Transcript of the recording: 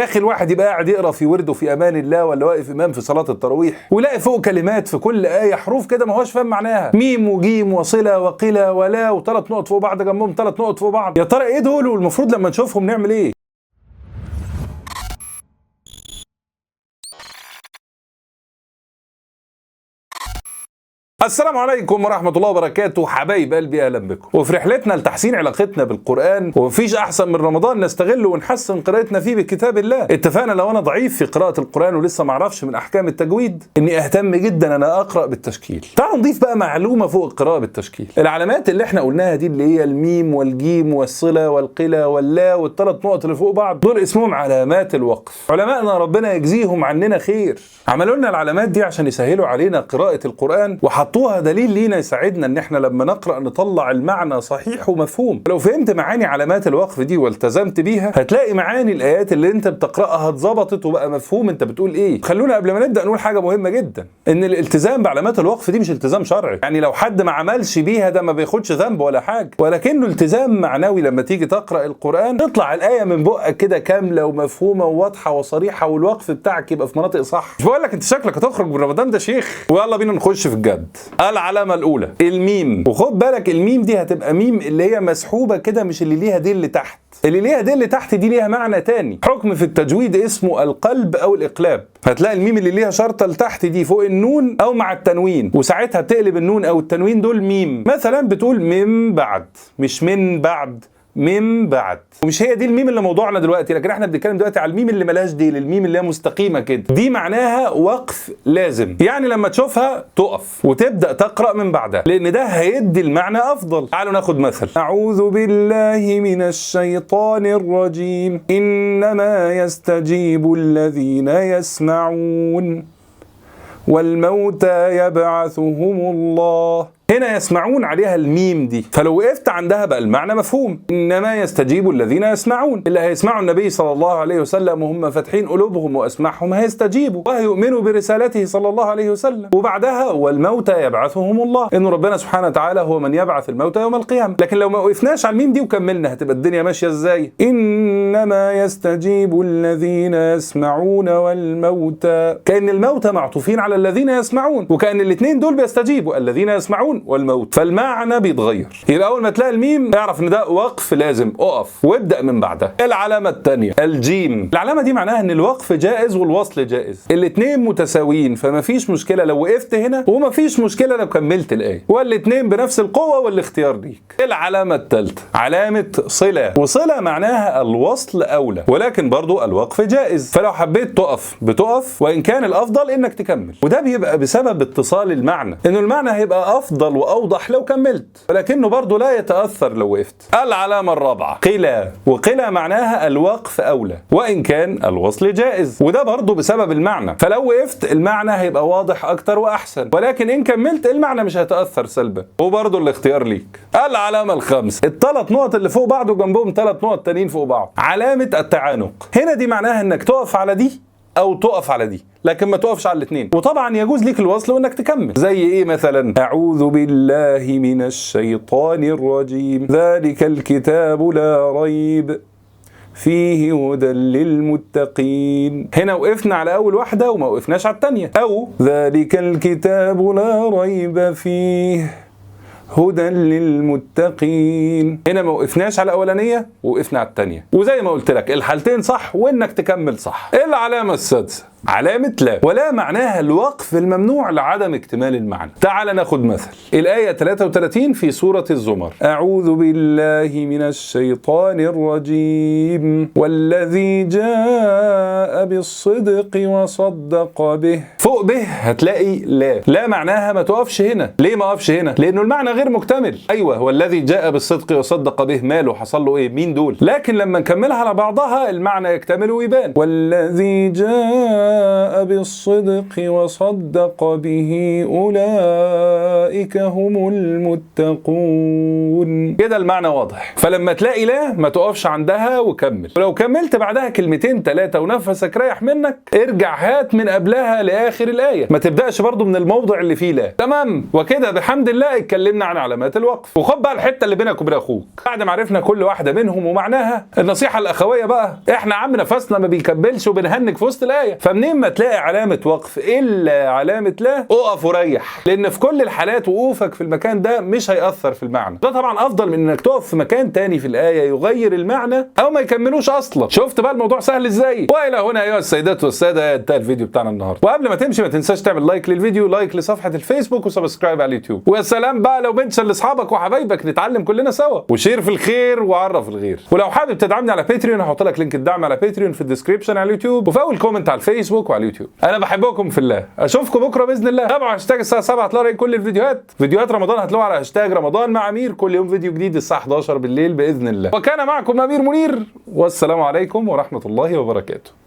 يا اخي الواحد يبقى قاعد يقرا في ورده في امان الله ولا واقف امام في صلاه التراويح ويلاقي فوق كلمات في كل ايه حروف كده ما هوش فاهم معناها، ميم وجيم وصله وقله ولا وثلاث نقط فوق بعض جنبهم ثلاث نقط فوق بعض. يا ترى ايه دول والمفروض لما نشوفهم نعمل ايه؟ السلام عليكم ورحمة الله وبركاته حبايب قلبي، أهلا بكم. وفي رحلتنا لتحسين علاقتنا بالقرآن، ومفيش أحسن من رمضان نستغله ونحسن قراءتنا فيه بكتاب الله. اتفقنا لو أنا ضعيف في قراءة القرآن ولسه معرفش من أحكام التجويد إني أهتم جدا أنا أقرأ بالتشكيل. تعالوا نضيف بقى معلومة فوق القراءة بالتشكيل. العلامات اللي احنا قلناها دي اللي هي الميم والجيم والصلة والقلة واللا والثلاث نقط اللي فوق بعض، دول اسمهم علامات الوقف. علمائنا ربنا يجزيهم عننا خير عملوا لنا العلامات دي عشان يسهلوا علينا قراءة القرآن، وحطوها دليل لينا يساعدنا ان احنا لما نقرأ نطلع المعنى صحيح ومفهوم. لو فهمت معاني علامات الوقف دي والتزمت بيها هتلاقي معاني الايات اللي انت بتقرأها اتظبطت وبقى مفهوم انت بتقول ايه. خلونا قبل ما نبدأ نقول حاجة مهمة جدا، ان الالتزام بعلامات الوقف دي مش التزام شرعي، يعني لو حد ما عملش بيها ده ما بياخدش ذنب ولا حاجة، ولكنه التزام معنوي. لما تيجي تقرأ القرآن تطلع الآية من بقك كده كاملة ومفهومة وواضحة وصريحة، والوقف بتاعك يبقى في مناطق صح. مش بقول لك انت شكلك هتخرج من رمضان ده شيخ. ويلا بينا نخش في الجد. العلامة الأولى الميم، وخد بالك الميم دي هتبقى ميم اللي هي مسحوبة كده، مش اللي ليها دي اللي تحت. اللي ليها دي اللي تحت دي ليها معنى تاني، حكم في التجويد اسمه القلب أو الإقلاب. هتلاقي الميم اللي ليها شرطة لتحت دي فوق النون أو مع التنوين، وساعتها بتقلب النون أو التنوين دول ميم. مثلا بتقول من بعد، مش من بعد، من بعد. ومش هي دي الميم اللي موضوعنا دلوقتي، لكن احنا بنتكلم دلوقتي على الميم اللي ملهاش ديل، الميم اللي هي مستقيمه كده، دي معناها وقف لازم، يعني لما تشوفها تقف وتبدا تقرا من بعدها، لان ده هيدي المعنى افضل. تعالوا ناخد مثل. اعوذ بالله من الشيطان الرجيم انما يستجيب الذين يسمعون والموتى يبعثهم الله. هنا يسمعون عليها الميم دي، فلو وقفت عندها بقى المعنى مفهوم. انما يستجيب الذين يسمعون، اللي هيسمعوا النبي صلى الله عليه وسلم وهم فاتحين قلوبهم واسماعهم هيستجيبوا وهيؤمنوا برسالته صلى الله عليه وسلم. وبعدها والموتى يبعثهم الله، ان ربنا سبحانه وتعالى هو من يبعث الموتى يوم القيامه. لكن لو ما وقفناش على الميم دي وكملنا هتبقى الدنيا ماشيه ازاي؟ انما يستجيب الذين يسمعون والموتى، كأن الموتى معطوفين على الذين يسمعون، وكأن الاثنين دول بيستجيبوا، الذين يسمعون والموت، فالمعنى بيتغير. يبقى اول ما تلاقي الميم اعرف ان ده وقف لازم، اقف وابدا من بعدها. العلامه الثانيه الجيم، العلامه دي معناها ان الوقف جائز والوصل جائز، الاثنين متساويين، فما فيش مشكله لو وقفت هنا وما فيش مشكله لو كملت الايه، والاثنين بنفس القوه والاختيار ليك. العلامه الثالثه علامه صله، وصله معناها الوصل اولى، ولكن برضو الوقف جائز، فلو حبيت تقف بتقف، وان كان الافضل انك تكمل، وده بيبقى بسبب اتصال المعنى، انه المعنى هيبقى افضل واوضح لو كملت، ولكنه برضه لا يتاثر لو وقفت. العلامه الرابعه قلة، وقلة معناها الوقف اولى وان كان الوصل جائز، وده برضه بسبب المعنى، فلو وقفت المعنى هيبقى واضح اكتر واحسن، ولكن ان كملت المعنى مش هيتاثر سلبا، وبرضه الاختيار ليك. العلامه الخامسه الثلاث نقط اللي فوق بعض وجنبهم ثلاث نقط تانيين فوق بعض، علامه التعانق. هنا دي معناها انك تقف على دي او تقف على دي، لكن ما تقفش على الاثنين، وطبعا يجوز ليك الوصل وانك تكمل. زي ايه مثلا؟ اعوذ بالله من الشيطان الرجيم ذلك الكتاب لا ريب فيه هدى للمتقين. هنا وقفنا على اول واحده وما وقفناش على الثانيه. او ذلك الكتاب لا ريب فيه هدى للمتقين، هنا ما وقفناش على الاولانيه ووقفنا على الثانيه، وزي ما قلت لك الحالتين صح وانك تكمل صح. العلامه السادسه علامة لا، ولا معناها الوقف الممنوع لعدم اكتمال المعنى. تعال ناخد مثل الآية 33 في سورة الزمر. أعوذ بالله من الشيطان الرجيم والذي جاء بالصدق وصدق به. فوق به هتلاقي لا، لا معناها ما تقفش هنا. ليه ما اقفش هنا؟ لأنه المعنى غير مكتمل. أيوة، والذي جاء بالصدق وصدق به ماله، حصل له إيه؟ مين دول؟ لكن لما نكملها على بعضها المعنى يكتمل ويبان. والذي جاء جاء بالصدق وصدق به أولئك هم المتقون. كده المعنى واضح. فلما تلاقي لا ما تقفش عندها وكمل، ولو كملت بعدها كلمتين 3 ونفسك رايح منك ارجع هات من قبلها لآخر الآية، ما تبدأش برضو من الموضع اللي فيه لا. تمام. وكده بحمد الله اتكلمنا عن علامات الوقف. وخد بقى الحتة اللي بينك وبين أخوك بعد ما عرفنا كل واحدة منهم ومعناها. النصيحة الأخوية بقى، احنا عم نفسنا ما بيكملش وبنهنج في وسط الآية، فمنين ما تلاقي علامة وقف إلا علامة لا اقف وريح، لأن في كل الحالات وقوفك في المكان ده مش هيأثر في المعنى. ده طبعا أفضل من إنك تقف في مكان تاني في الآية يغير المعنى أو ما يكملوش أصلا. شفت بقى الموضوع سهل إزاي؟ وإلى هنا أيها السيدات والسادة انتهى الفيديو بتاعنا النهارده. وقبل ما تمشي ما تنساش تعمل لايك للفيديو، لايك لصفحة الفيسبوك، وسبسكرايب على اليوتيوب. ويا سلام بقى لو منشن لاصحابك وحبايبك نتعلم كلنا سوا، وشير في الخير وعرف الغير. ولو حابب تدعمني على باتريون هحط لك لينك الدعم على باتريون في الديسكريبشن على اليوتيوب وفي اول كومنت على الفيسبوك وعلى اليوتيوب. انا بحبكم في الله، اشوفكم بكره باذن الله. تابعوا هاشتاج الساعه 7 هتلاقوا كل الفيديوهات. فيديوهات رمضان هتلاقوها على هاشتاج رمضان مع امير، كل يوم فيديو جديد الساعه 11 بالليل باذن الله. وكان معكم امير منير، والسلام عليكم ورحمه الله وبركاته.